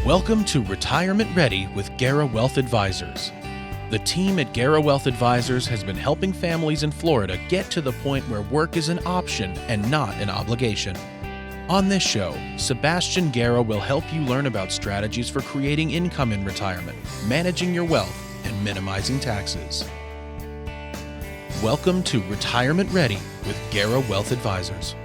Welcome to Retirement Ready with Guerra Wealth Advisors. The team at Guerra Wealth Advisors has been helping families in Florida get to the point where work is an option and not an obligation. On this show, Sebastian Guerra will help you learn about strategies for creating income in retirement, managing your wealth, and minimizing taxes. Welcome to Retirement Ready with Guerra Wealth Advisors.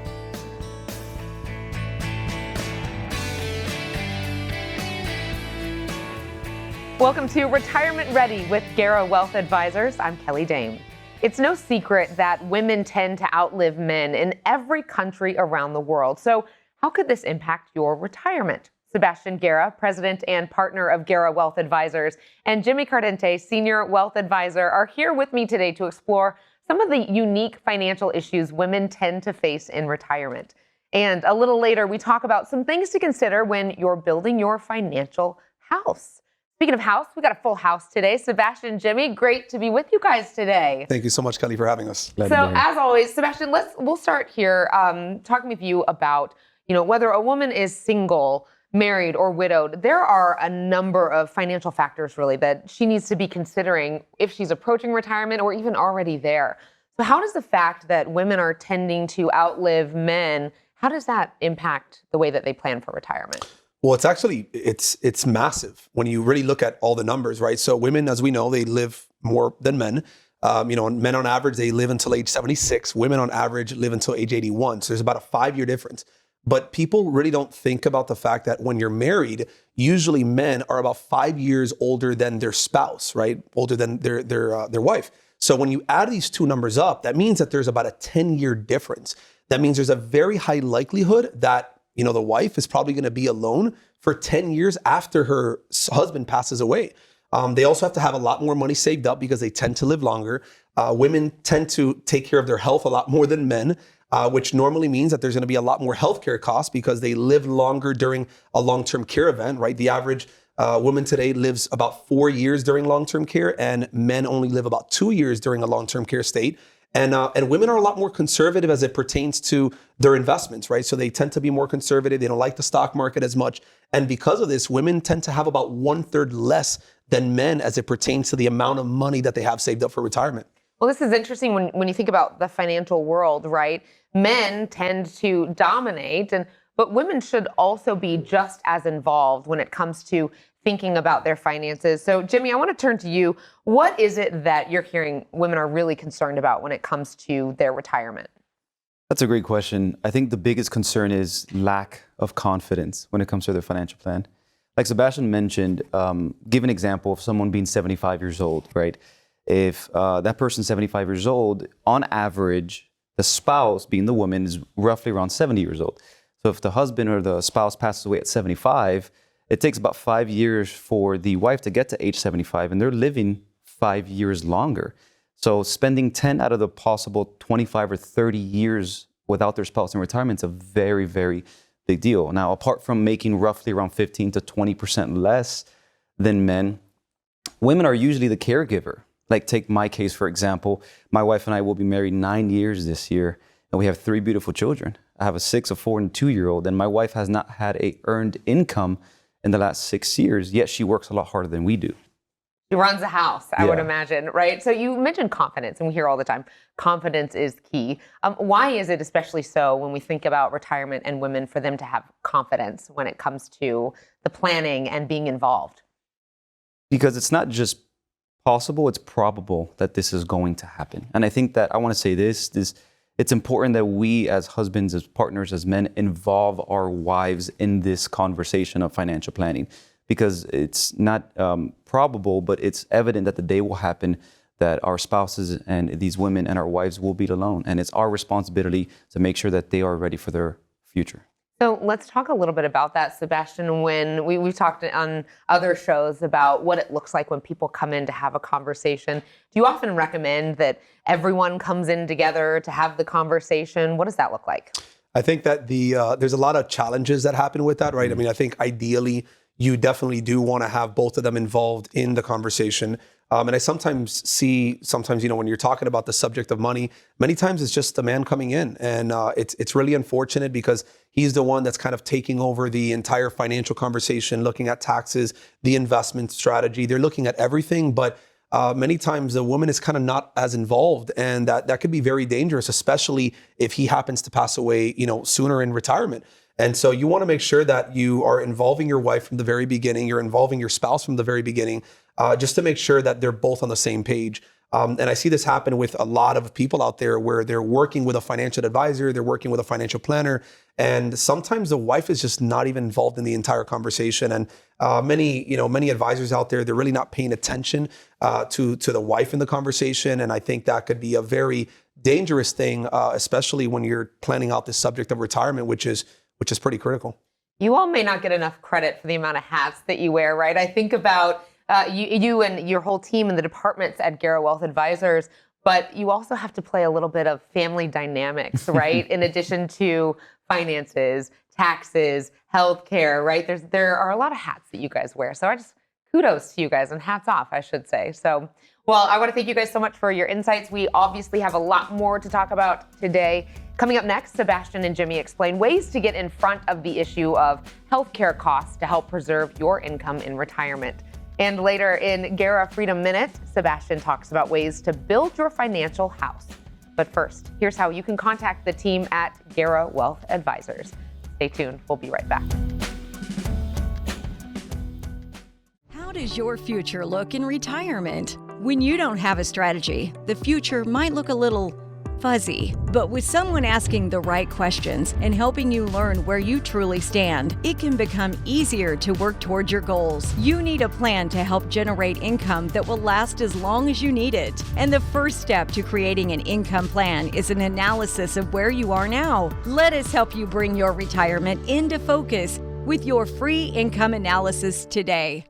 Welcome to Retirement Ready with Guerra Wealth Advisors. I'm Kelli Dame. It's no secret that women tend to outlive men in every country around the world. So how could this impact your retirement? Sebastian Guerra, president and partner of Guerra Wealth Advisors, and Jimmy Cardentey, senior wealth advisor, are here with me today to explore some of the unique financial issues women tend to face in retirement. And a little later, we talk about some things to consider when you're building your financial house. Speaking of house, we got a full house today. Sebastian, Jimmy, great to be with you guys today. Thank you so much, Kelli, for having us. So as always, Sebastian, we'll start here talking with you about, whether a woman is single, married, or widowed. There are a number of financial factors really that she needs to be considering if she's approaching retirement or even already there. So how does the fact that women are tending to outlive men, how does that impact the way that they plan for retirement? Well, it's massive when you really look at all the numbers, right? So women, as we know, they live more than men. Men on average, they live until age 76. Women on average live until age 81. So there's about a 5-year difference. But people really don't think about the fact that when you're married, usually men are about 5 years older than their spouse, right? Older than their wife. So when you add these two numbers up, that means that there's about a 10-year difference. That means there's a very high likelihood that the wife is probably going to be alone for 10 years after her husband passes away. They also have to have a lot more money saved up because they tend to live longer. Women tend to take care of their health a lot more than men, which normally means that there's going to be a lot more healthcare costs because they live longer during a long-term care event, right? The average woman today lives about 4 years during long-term care, and men only live about 2 years during a long-term care state. And women are a lot more conservative as it pertains to their investments, right? So they tend to be more conservative. They don't like the stock market as much. And because of this, women tend to have about 1/3 less than men as it pertains to the amount of money that they have saved up for retirement. Well, this is interesting when you think about the financial world, right? Men tend to dominate, but women should also be just as involved when it comes to thinking about their finances. So, Jimmy, I want to turn to you. What is it that you're hearing women are really concerned about when it comes to their retirement? That's a great question. I think the biggest concern is lack of confidence when it comes to their financial plan. Like Sebastian mentioned, give an example of someone being 75 years old, right? If that person's 75 years old, on average, the spouse, being the woman, is roughly around 70 years old. So if the husband or the spouse passes away at 75, it takes about 5 years for the wife to get to age 75, and they're living 5 years longer. So spending 10 out of the possible 25 or 30 years without their spouse in retirement is a very, very big deal. Now, apart from making roughly around 15 to 20% less than men, women are usually the caregiver. Like take my case, for example. My wife and I will be married 9 years this year, and we have 3 beautiful children. I have a 6, a 4, and a 2-year-old, and my wife has not had a earned income in the last 6 years, yet she works a lot harder than we do. She runs a house, I would imagine, right? So you mentioned confidence, and we hear all the time, confidence is key. Why is it especially so when we think about retirement and women for them to have confidence when it comes to the planning and being involved? Because it's not just possible, it's probable that this is going to happen. And I think that I want to say this, it's important that we as husbands, as partners, as men, involve our wives in this conversation of financial planning, because it's not probable, but it's evident that the day will happen that our spouses and these women and our wives will be alone. And it's our responsibility to make sure that they are ready for their future. So let's talk a little bit about that, Sebastian. When we've talked on other shows about what it looks like when people come in to have a conversation. Do you often recommend that everyone comes in together to have the conversation? What does that look like? I think that there's a lot of challenges that happen with that, right? I mean, I think ideally, you definitely do want to have both of them involved in the conversation. And I sometimes see, when you're talking about the subject of money, many times it's just the man coming in, and it's really unfortunate because he's the one that's kind of taking over the entire financial conversation, looking at taxes, the investment strategy. They're looking at everything, but many times the woman is kind of not as involved, and that could be very dangerous, especially if he happens to pass away, sooner in retirement. And so you want to make sure that you are involving your wife from the very beginning, you're involving your spouse from the very beginning, just to make sure that they're both on the same page. And I see this happen with a lot of people out there where they're working with a financial advisor, they're working with a financial planner, and sometimes the wife is just not even involved in the entire conversation. And many advisors out there, they're really not paying attention to the wife in the conversation. And I think that could be a very dangerous thing, especially when you're planning out this subject of retirement, which is pretty critical. You all may not get enough credit for the amount of hats that you wear, right? I think about you and your whole team and the departments at Guerra Wealth Advisors, but you also have to play a little bit of family dynamics, right? In addition to finances, taxes, healthcare, right? There are a lot of hats that you guys wear. So kudos to you guys, and hats off, I should say. So, well, I want to thank you guys so much for your insights. We obviously have a lot more to talk about today. Coming up next, Sebastian and Jimmy explain ways to get in front of the issue of healthcare costs to help preserve your income in retirement. And later in Guerra Freedom Minute, Sebastian talks about ways to build your financial house. But first, here's how you can contact the team at Guerra Wealth Advisors. Stay tuned. We'll be right back. How does your future look in retirement? When you don't have a strategy, the future might look a little fuzzy. But with someone asking the right questions and helping you learn where you truly stand, it can become easier to work towards your goals. You need a plan to help generate income that will last as long as you need it. And the first step to creating an income plan is an analysis of where you are now. Let us help you bring your retirement into focus with your free income analysis today.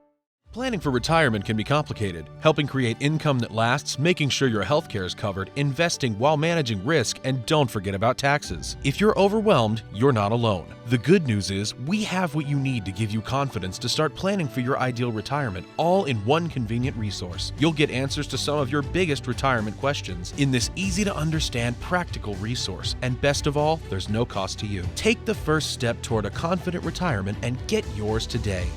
Planning for retirement can be complicated. Helping create income that lasts, making sure your health care is covered, investing while managing risk, and don't forget about taxes. If you're overwhelmed, you're not alone. The good news is we have what you need to give you confidence to start planning for your ideal retirement, all in one convenient resource. You'll get answers to some of your biggest retirement questions in this easy-to-understand, practical resource. And best of all, there's no cost to you. Take the first step toward a confident retirement and get yours today.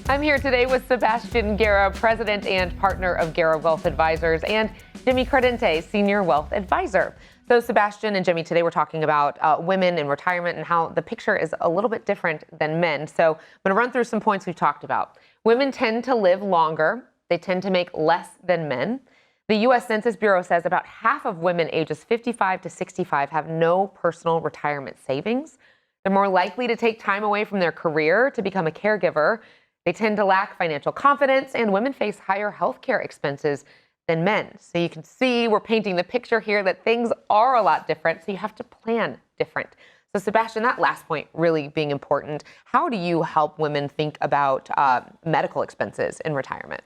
I'm here today with Sebastian Guerra, president and partner of Guerra Wealth Advisors, and Jimmy Cardentey, senior wealth advisor. So Sebastian and Jimmy, today we're talking about women in retirement and how the picture is a little bit different than men. So I'm going to run through some points we've talked about. Women tend to live longer. They tend to make less than men. The U.S. Census Bureau says about half of women ages 55 to 65 have no personal retirement savings. They're more likely to take time away from their career to become a caregiver. They tend to lack financial confidence, and women face higher healthcare expenses than men. So you can see we're painting the picture here that things are a lot different, so you have to plan different. So Sebastian, that last point really being important. How do you help women think about medical expenses in retirement?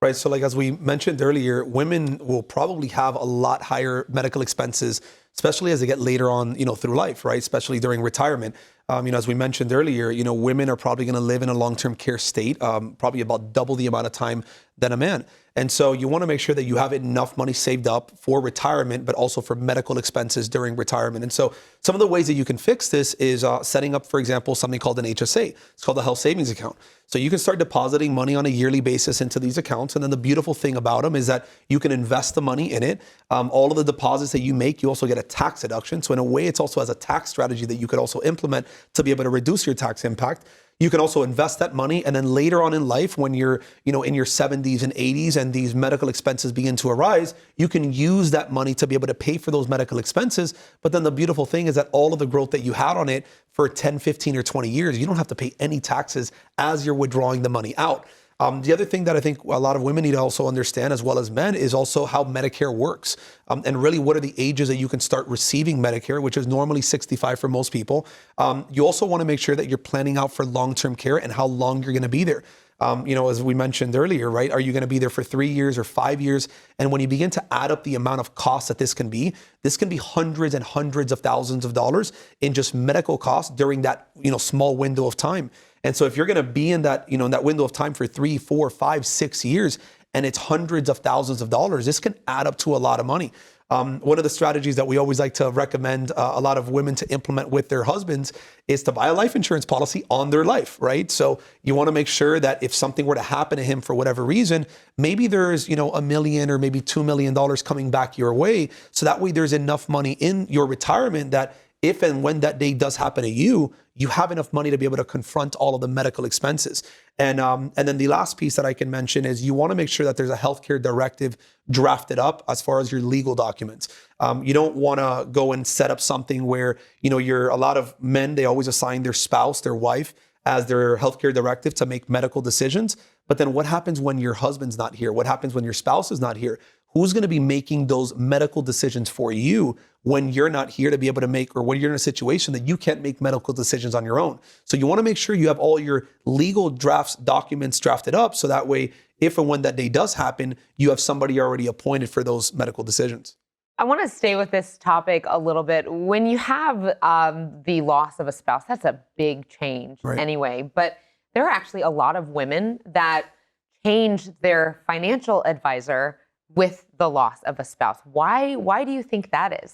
Right. So like as we mentioned earlier, women will probably have a lot higher medical expenses, especially as they get later on, through life, right? Especially during retirement. As we mentioned earlier, women are probably going to live in a long-term care state, probably about double the amount of time than a man. And so you want to make sure that you have enough money saved up for retirement, but also for medical expenses during retirement. And so some of the ways that you can fix this is setting up, for example, something called an HSA. It's called a health savings account. So you can start depositing money on a yearly basis into these accounts. And then the beautiful thing about them is that you can invest the money in it. All of the deposits that you make, you also get a tax deduction. So in a way, it's also as a tax strategy that you could also implement to be able to reduce your tax impact. You can also invest that money, and then later on in life, when you're, in your 70s and 80s and these medical expenses begin to arise, you can use that money to be able to pay for those medical expenses. But then the beautiful thing is that all of the growth that you had on it for 10, 15, or 20 years, you don't have to pay any taxes as you're withdrawing the money out. The other thing that I think a lot of women need to also understand, as well as men, is also how Medicare works. And really, what are the ages that you can start receiving Medicare, which is normally 65 for most people. You also want to make sure that you're planning out for long-term care and how long you're going to be there. As we mentioned earlier, right? Are you going to be there for 3 years or 5 years? And when you begin to add up the amount of costs that this can be hundreds and hundreds of thousands of dollars in just medical costs during that, small window of time. And so if you're going to be in that, in that window of time for 3, 4, 5, 6 years, and it's hundreds of thousands of dollars, this can add up to a lot of money. One of the strategies that we always like to recommend a lot of women to implement with their husbands is to buy a life insurance policy on their life, right? So you want to make sure that if something were to happen to him for whatever reason, maybe there's, $1 million or maybe $2 million coming back your way. So that way there's enough money in your retirement that if and when that day does happen to you, you have enough money to be able to confront all of the medical expenses. And then the last piece that I can mention is you want to make sure that there's a healthcare directive drafted up as far as your legal documents. You don't want to go and set up something where, a lot of men, they always assign their spouse, their wife, as their healthcare directive to make medical decisions. But then what happens when your husband's not here? What happens when your spouse is not here? Who's going to be making those medical decisions for you when you're not here to be able to make, or when you're in a situation that you can't make medical decisions on your own? So you want to make sure you have all your legal documents drafted up. So that way, if and when that day does happen, you have somebody already appointed for those medical decisions. I want to stay with this topic a little bit. When you have the loss of a spouse, that's a big change anyway. But there are actually a lot of women that change their financial advisor with the loss of a spouse. Why do you think that is?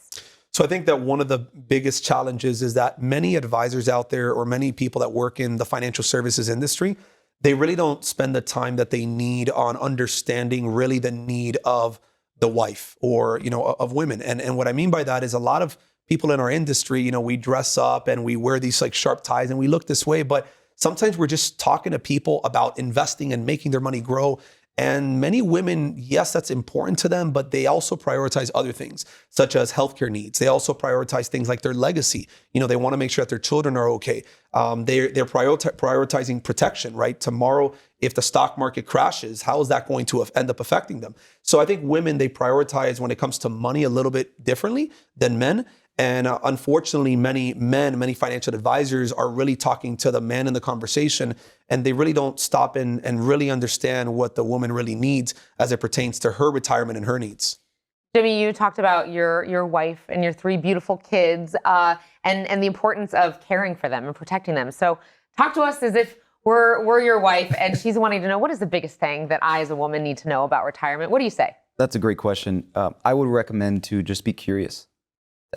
So I think that one of the biggest challenges is that many advisors out there, or many people that work in the financial services industry, they really don't spend the time that they need on understanding really the need of the wife or, of women. And what I mean by that is a lot of people in our industry, we dress up and we wear these like sharp ties and we look this way, but sometimes we're just talking to people about investing and making their money grow. And many women, yes, that's important to them, but they also prioritize other things, such as healthcare needs. They also prioritize things like their legacy. They want to make sure that their children are okay. They're prioritizing protection, right? Tomorrow, if the stock market crashes, how is that going to end up affecting them? So I think women, they prioritize when it comes to money a little bit differently than men. And unfortunately, many financial advisors are really talking to the man in the conversation, and they really don't stop and really understand what the woman really needs as it pertains to her retirement and her needs. Jimmy, you talked about your wife and your 3 beautiful kids and the importance of caring for them and protecting them. So talk to us as if we're your wife and she's wanting to know, what is the biggest thing that I as a woman need to know about retirement? What do you say? That's a great question. I would recommend to just be curious.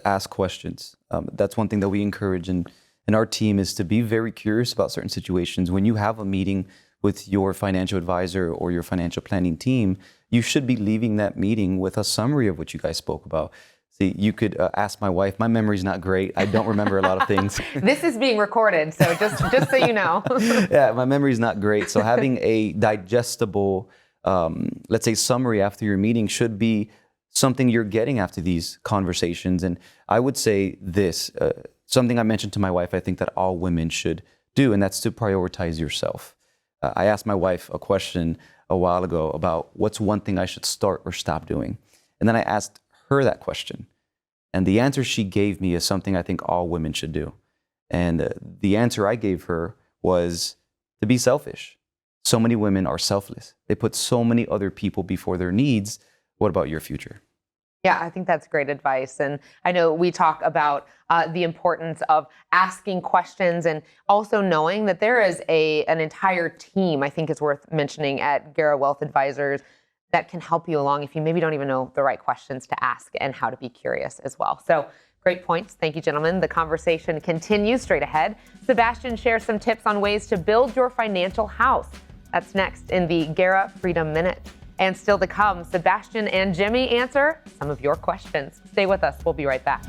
Ask questions. That's one thing that we encourage in our team, is to be very curious about certain situations. When you have a meeting with your financial advisor or your financial planning team, you should be leaving that meeting with a summary of what you guys spoke about. See, you could ask my wife. My memory's not great. I don't remember a lot of things. This is being recorded, so just so you know. Yeah, my memory's not great. So having a digestible, let's say, summary after your meeting should be something you're getting after these conversations. And I would say this, something I mentioned to my wife, I think that all women should do, and that's to prioritize yourself. I asked my wife a question a while ago about what's one thing I should start or stop doing. And then I asked her that question. And the answer she gave me is something I think all women should do. And the answer I gave her was to be selfish. So many women are selfless. They put so many other people before their needs. What about your future? Yeah, I think that's great advice. And I know we talk about the importance of asking questions and also knowing that there is an entire team, I think is worth mentioning, at Guerra Wealth Advisors that can help you along if you maybe don't even know the right questions to ask and how to be curious as well. So great points. Thank you, gentlemen. The conversation continues straight ahead. Sebastian shares some tips on ways to build your financial house. That's next in the Guerra Freedom Minute. And still to come, Sebastian and Jimmy answer some of your questions. Stay with us. We'll be right back.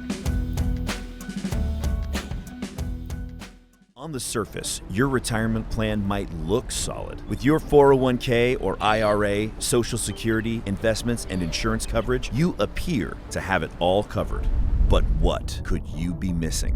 On the surface, your retirement plan might look solid. With your 401k or IRA, Social Security, investments, and insurance coverage, you appear to have it all covered. But what could you be missing?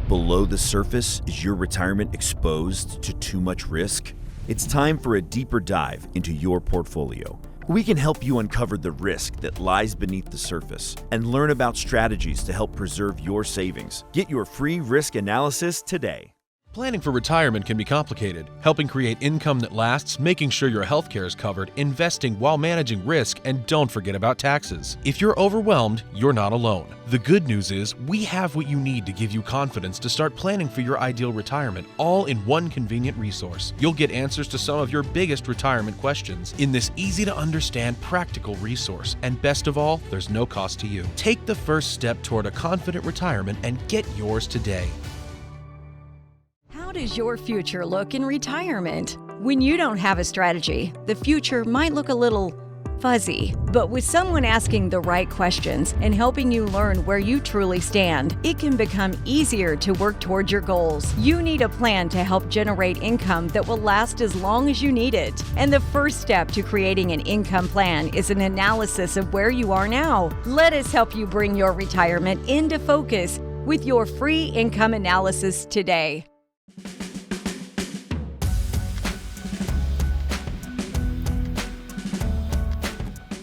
Below the surface, is your retirement exposed to too much risk? It's time for a deeper dive into your portfolio. We can help you uncover the risk that lies beneath the surface and learn about strategies to help preserve your savings. Get your free risk analysis today. Planning for retirement can be complicated. Helping create income that lasts, making sure your healthcare is covered, investing while managing risk, and don't forget about taxes. If you're overwhelmed, you're not alone. The good news is we have what you need to give you confidence to start planning for your ideal retirement, all in one convenient resource. You'll get answers to some of your biggest retirement questions in this easy-to-understand, practical resource. And best of all, there's no cost to you. Take the first step toward a confident retirement and get yours today. How does your future look in retirement? When you don't have a strategy, the future might look a little fuzzy. But with someone asking the right questions and helping you learn where you truly stand, it can become easier to work towards your goals. You need a plan to help generate income that will last as long as you need it. And the first step to creating an income plan is an analysis of where you are now. Let us help you bring your retirement into focus with your free income analysis today.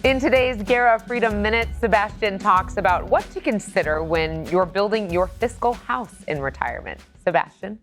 In today's Guerra Freedom Minute, Sebastian talks about what to consider when you're building your fiscal house in retirement. Sebastian?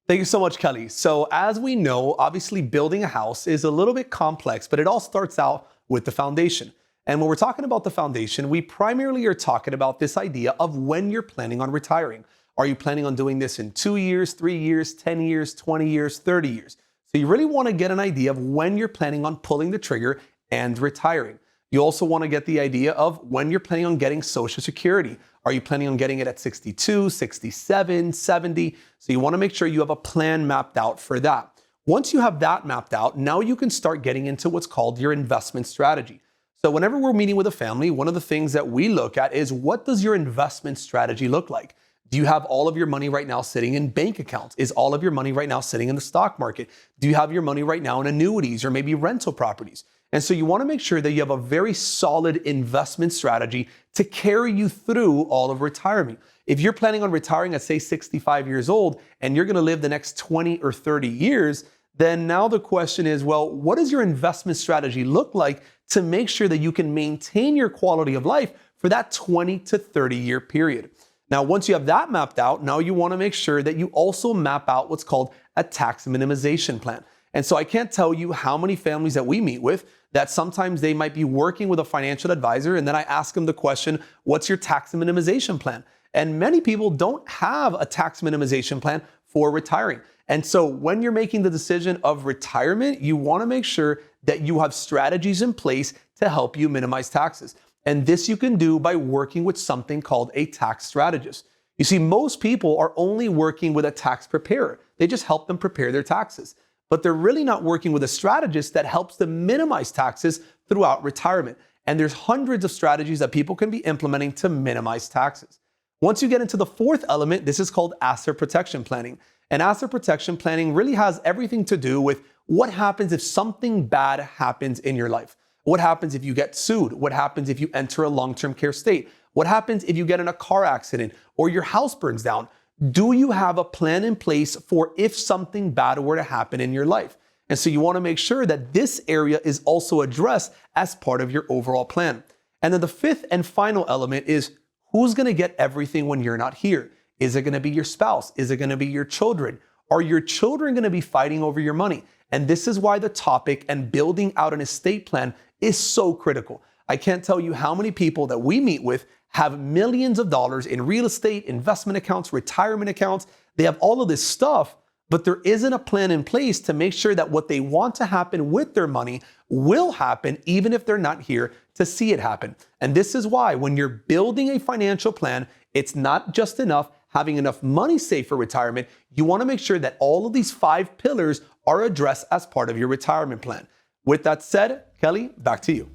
Thank you so much, Kelly. So as we know, obviously building a house is a little bit complex, but it all starts out with the foundation. And when we're talking about the foundation, we primarily are talking about this idea of when you're planning on retiring. Are you planning on doing this in 2 years, 3 years, 10 years, 20 years, 30 years? So you really want to get an idea of when you're planning on pulling the trigger and retiring. You also want to get the idea of when you're planning on getting Social Security. Are you planning on getting it at 62, 67, 70? So you want to make sure you have a plan mapped out for that. Once you have that mapped out, now you can start getting into what's called your investment strategy. So whenever we're meeting with a family, one of the things that we look at is, what does your investment strategy look like? Do you have all of your money right now sitting in bank accounts? Is all of your money right now sitting in the stock market? Do you have your money right now in annuities or maybe rental properties? And so you want to make sure that you have a very solid investment strategy to carry you through all of retirement. If you're planning on retiring at, say, 65 years old, and you're going to live the next 20 or 30 years, then now the question is, well, what does your investment strategy look like to make sure that you can maintain your quality of life for that 20 to 30 year period? Now, once you have that mapped out, now you want to make sure that you also map out what's called a tax minimization plan. And so I can't tell you how many families that we meet with that sometimes they might be working with a financial advisor, and then I ask them the question, what's your tax minimization plan? And many people don't have a tax minimization plan for retiring. And so when you're making the decision of retirement, you want to make sure that you have strategies in place to help you minimize taxes. And this you can do by working with something called a tax strategist. You see, most people are only working with a tax preparer. They just help them prepare their taxes. But they're really not working with a strategist that helps them minimize taxes throughout retirement. And there's hundreds of strategies that people can be implementing to minimize taxes. Once you get into the fourth element, this is called asset protection planning. And asset protection planning really has everything to do with what happens if something bad happens in your life. What happens if you get sued? What happens if you enter a long-term care state? What happens if you get in a car accident or your house burns down? Do you have a plan in place for if something bad were to happen in your life? And so you want to make sure that this area is also addressed as part of your overall plan. And then the fifth and final element is, who's going to get everything when you're not here? Is it going to be your spouse? Is it going to be your children? Are your children going to be fighting over your money? And this is why the topic and building out an estate plan is so critical. I can't tell you how many people that we meet with have millions of dollars in real estate, investment accounts, retirement accounts. They have all of this stuff, but there isn't a plan in place to make sure that what they want to happen with their money will happen, even if they're not here to see it happen. And this is why when you're building a financial plan, it's not just enough having enough money saved for retirement. You want to make sure that all of these 5 pillars are addressed as part of your retirement plan. With that said, Kelly, back to you.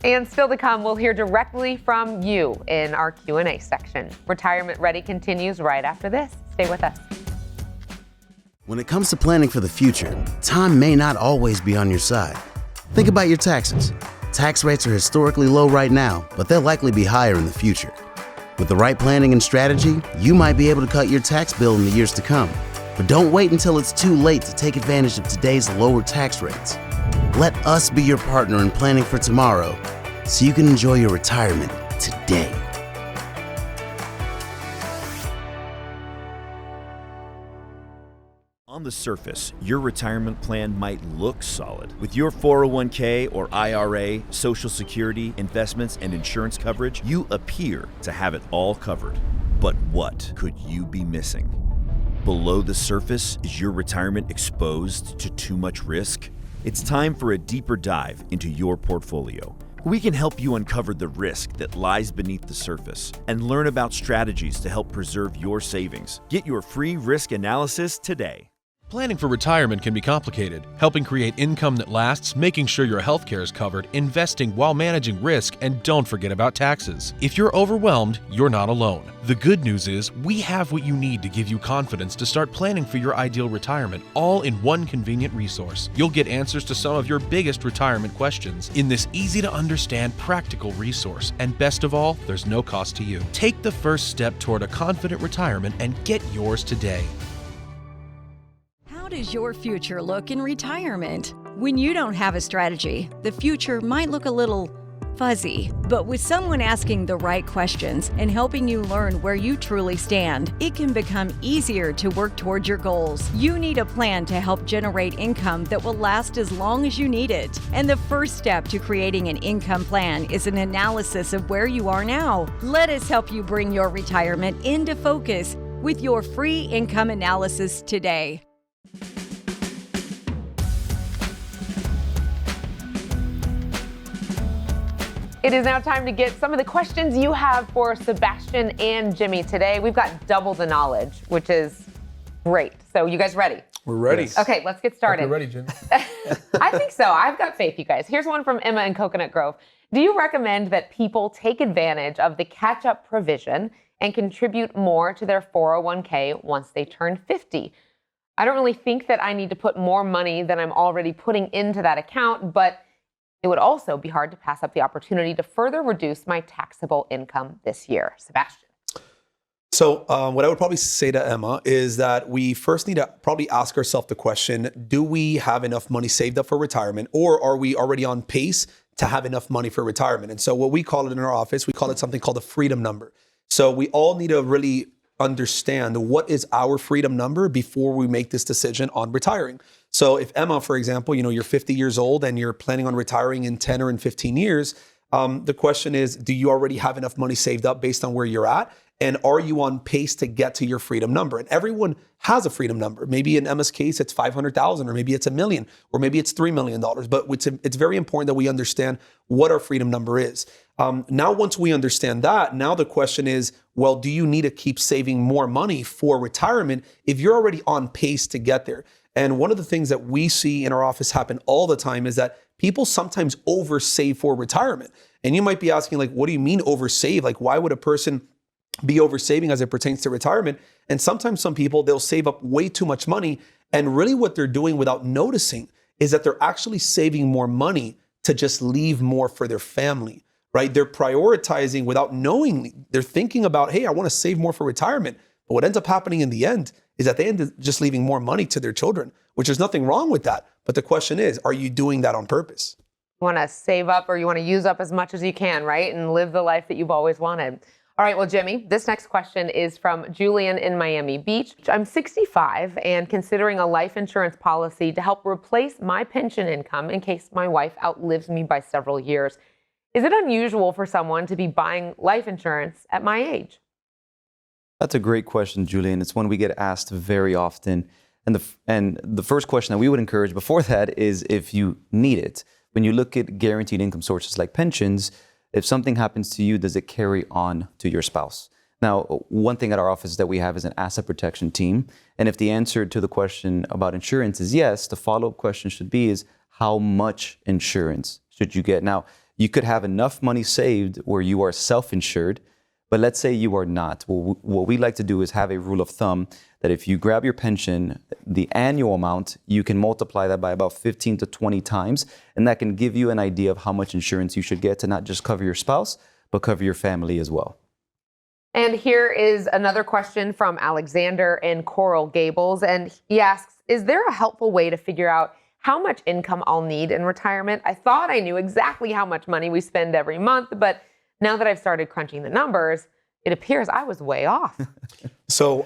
And still to come, we'll hear directly from you in our Q&A section. Retirement Ready continues right after this. Stay with us. When it comes to planning for the future, time may not always be on your side. Think about your taxes. Tax rates are historically low right now, but they'll likely be higher in the future. With the right planning and strategy, you might be able to cut your tax bill in the years to come. But don't wait until it's too late to take advantage of today's lower tax rates. Let us be your partner in planning for tomorrow so you can enjoy your retirement today. On the surface, your retirement plan might look solid. With your 401k or IRA, Social Security, investments, and insurance coverage, you appear to have it all covered. But what could you be missing? Below the surface, is your retirement exposed to too much risk? It's time for a deeper dive into your portfolio. We can help you uncover the risk that lies beneath the surface and learn about strategies to help preserve your savings. Get your free risk analysis today. Planning for retirement can be complicated. Helping create income that lasts, making sure your health care is covered, investing while managing risk, and don't forget about taxes. If you're overwhelmed, you're not alone. The good news is we have what you need to give you confidence to start planning for your ideal retirement, all in one convenient resource. You'll get answers to some of your biggest retirement questions in this easy-to-understand, practical resource. And best of all, there's no cost to you. Take the first step toward a confident retirement and get yours today. How does your future look in retirement? When you don't have a strategy, the future might look a little fuzzy. But with someone asking the right questions and helping you learn where you truly stand, it can become easier to work towards your goals. You need a plan to help generate income that will last as long as you need it. And the first step to creating an income plan is an analysis of where you are now. Let us help you bring your retirement into focus with your free income analysis today. It is now time to get some of the questions you have for Sebastian and Jimmy today. We've got double the knowledge, which is great. So you guys ready? We're ready. Yes. Okay, let's get started. You're ready, Jimmy. I think so. I've got faith, you guys. Here's one from Emma in Coconut Grove. Do you recommend that people take advantage of the catch-up provision and contribute more to their 401k once they turn 50? I don't really think that I need to put more money than I'm already putting into that account, but it would also be hard to pass up the opportunity to further reduce my taxable income this year. Sebastian. So what I would probably say to Emma is that we first need to probably ask ourselves the question, do we have enough money saved up for retirement, or are we already on pace to have enough money for retirement? And so what we call it in our office, we call it something called the freedom number. So we all need to really understand what is our freedom number before we make this decision on retiring. So if Emma, for example, you're 50 years old and you're planning on retiring in 10 or in 15 years, the question is, do you already have enough money saved up based on where you're at? And are you on pace to get to your freedom number? And everyone has a freedom number. Maybe in Emma's case, it's 500,000, or maybe it's $1 million, or maybe it's $3 million. But it's very important that we understand what our freedom number is. Now, once we understand that, now the question is, well, do you need to keep saving more money for retirement if you're already on pace to get there? And one of the things that we see in our office happen all the time is that people sometimes oversave for retirement. And you might be asking, like, what do you mean oversave? Like, why would a person be oversaving as it pertains to retirement? And sometimes some people, they'll save up way too much money. And really what they're doing without noticing is that they're actually saving more money to just leave more for their family, right? They're prioritizing without knowing. They're thinking about, hey, I want to save more for retirement. But what ends up happening in the end is that they end up just leaving more money to their children, which is nothing wrong with that. But the question is, are you doing that on purpose? You want to save up, or you want to use up as much as you can, right? And live the life that you've always wanted. All right, well, Jimmy, this next question is from Julian in Miami Beach. I'm 65 and considering a life insurance policy to help replace my pension income in case my wife outlives me by several years. Is it unusual for someone to be buying life insurance at my age? That's a great question, Julian. It's one we get asked very often. And the first question that we would encourage before that is if you need it. When you look at guaranteed income sources like pensions, if something happens to you, does it carry on to your spouse? Now, one thing at our office that we have is an asset protection team. And if the answer to the question about insurance is yes, the follow-up question should be is how much insurance should you get? Now, you could have enough money saved where you are self-insured, but let's say you are not. What we like to do is have a rule of thumb that if you grab your pension, the annual amount, you can multiply that by about 15 to 20 times. And that can give you an idea of how much insurance you should get to not just cover your spouse, but cover your family as well. And here is another question from Alexander in Coral Gables. And he asks, is there a helpful way to figure out how much income I'll need in retirement? I thought I knew exactly how much money we spend every month, but now that I've started crunching the numbers, it appears I was way off. So,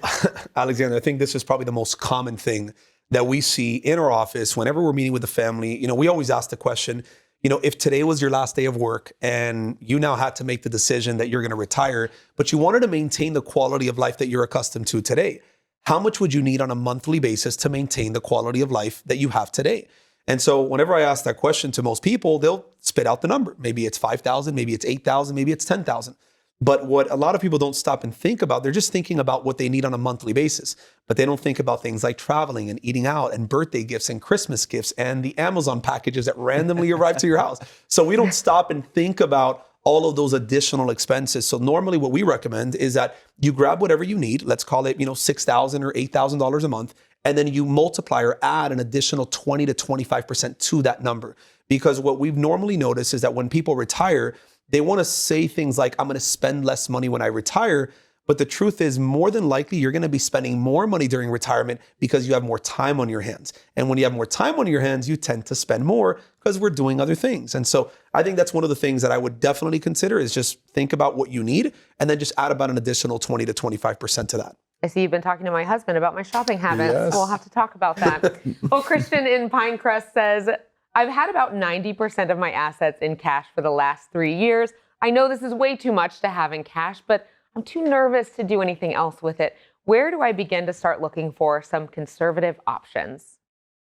Alexander, I think this is probably the most common thing that we see in our office whenever we're meeting with the family. You know, we always ask the question, you know, if today was your last day of work and you now had to make the decision that you're going to retire, but you wanted to maintain the quality of life that you're accustomed to today, how much would you need on a monthly basis to maintain the quality of life that you have today? And so whenever I ask that question to most people, they'll spit out the number. Maybe it's 5,000, maybe it's 8,000, maybe it's 10,000. But what a lot of people don't stop and think about, they're just thinking about what they need on a monthly basis. But they don't think about things like traveling and eating out and birthday gifts and Christmas gifts and the Amazon packages that randomly arrive to your house. So we don't stop and think about all of those additional expenses. So normally what we recommend is that you grab whatever you need, let's call it, $6,000 or $8,000 a month, and then you multiply or add an additional 20 to 25% to that number. Because what we've normally noticed is that when people retire, they want to say things like, I'm going to spend less money when I retire. But the truth is, more than likely, you're going to be spending more money during retirement because you have more time on your hands. And when you have more time on your hands, you tend to spend more because we're doing other things. And so I think that's one of the things that I would definitely consider is just think about what you need and then just add about an additional 20 to 25% to that. I see you've been talking to my husband about my shopping habits. Yes. We'll have to talk about that. Well, Christian in Pinecrest says, I've had about 90% of my assets in cash for the last 3 years. I know this is way too much to have in cash, but I'm too nervous to do anything else with it. Where do I begin to start looking for some conservative options?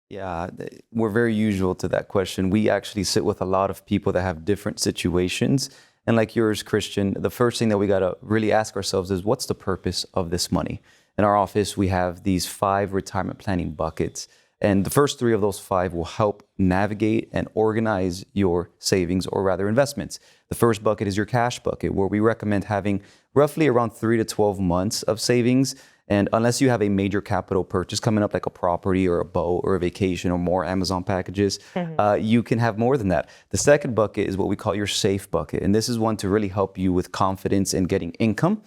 Yeah, we're very usual to that question. We actually sit with a lot of people that have different situations. And like yours, Christian, the first thing that we got to really ask ourselves is, what's the purpose of this money? In our office, we have these 5 retirement planning buckets. And the first 3 of those 5 will help navigate and organize your savings, or rather investments. The first bucket is your cash bucket, where we recommend having roughly around 3 to 12 months of savings. And unless you have a major capital purchase coming up, like a property or a boat or a vacation or more Amazon packages, you can have more than that. The second bucket is what we call your safe bucket. And this is one to really help you with confidence in getting income,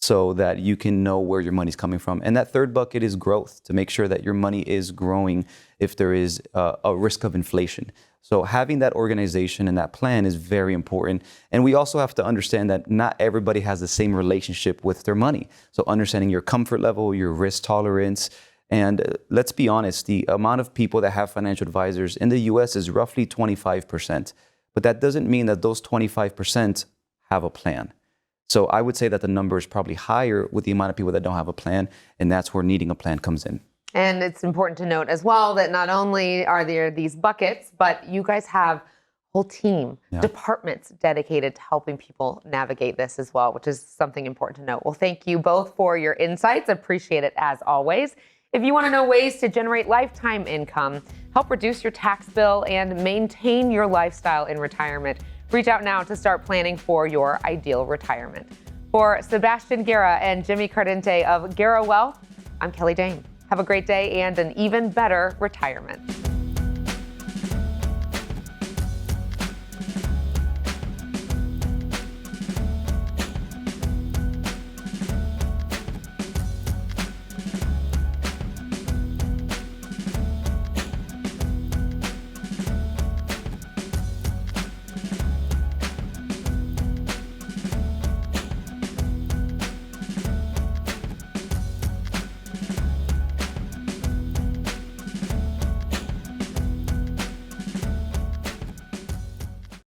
so that you can know where your money's coming from. And that third bucket is growth, to make sure that your money is growing if there is a risk of inflation. So having that organization and that plan is very important. And we also have to understand that not everybody has the same relationship with their money. So understanding your comfort level, your risk tolerance, and let's be honest, the amount of people that have financial advisors in the US is roughly 25%. But that doesn't mean that those 25% have a plan. So I would say that the number is probably higher with the amount of people that don't have a plan, and that's where needing a plan comes in. And it's important to note as well that not only are there these buckets, but you guys have a whole team, departments dedicated to helping people navigate this as well, which is something important to note. Well, thank you both for your insights. Appreciate it as always. If you want to know ways to generate lifetime income, help reduce your tax bill, and maintain your lifestyle in retirement, reach out now to start planning for your ideal retirement. For Sebastian Guerra and Jimmy Cardentey of Guerra Wealth, I'm Kelli Dame. Have a great day and an even better retirement.